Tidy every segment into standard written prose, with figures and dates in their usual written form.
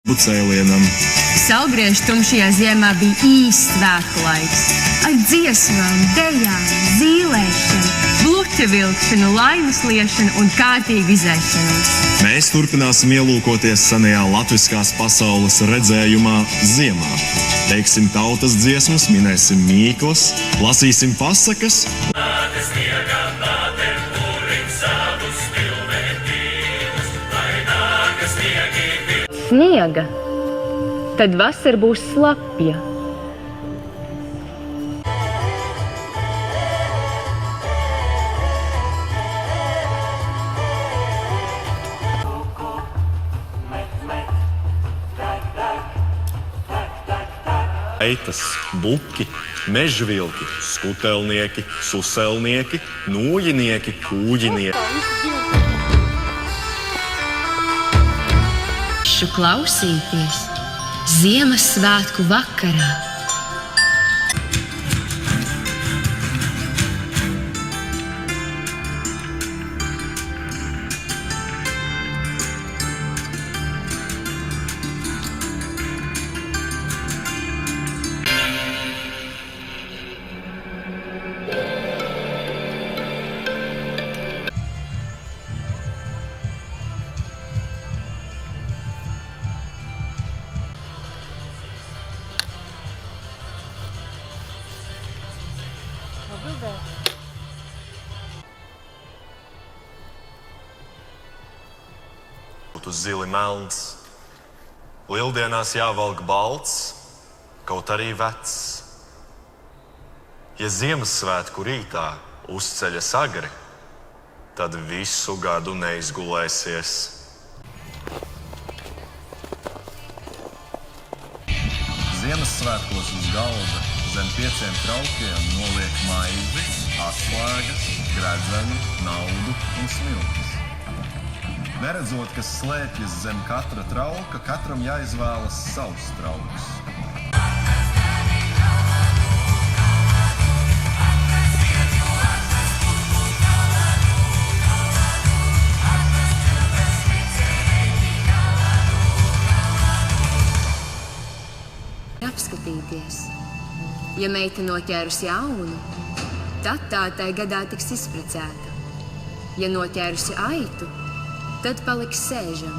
Cēlienam. Saulgriežu tumšajā ziemā bija īsts svētku laiks. Ar dziesmām, dejām, zīlēšanu, bluķa vilkšanu, laimes liešanu un kārtīgu izēšanos. Mēs turpināsim ielūkoties senajā latviskās pasaules redzējumā ziemā. Teiksim tautas dziesmas, minēsim mīklas, lasīsim pasakas. Sniega, tad vasara būs slapja. Eitas, buki, mežvilki, skutelnieki, suselnieki, nūjinieki, kūģinieki. Klausīties Ziemassvētku vakarā. Būtu zili melns, lieldienās jāvalk balts, kaut arī vecs. Ja Ziemassvētku rītā uzceļas agri, tad visu gadu neizgulēsies. Ziemassvētkos uz galda zem 5 traukiem noliek maizi, atslēgas, gredzenu, naudu un smiltis. Neredzot, kas slēpjas zem katra trauka, katram jāizvēlas savs trauks. Apskatīties. Ja meita noķērusi jaunu, tad tā tai gadā tiks izprecēta. Ja noķērusi aitu, tad paliks sēžam.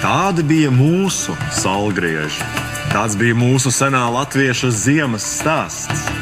Tādi bija mūsu saulgrieži. Tāds bija mūsu senā latvieša ziemas stāsts.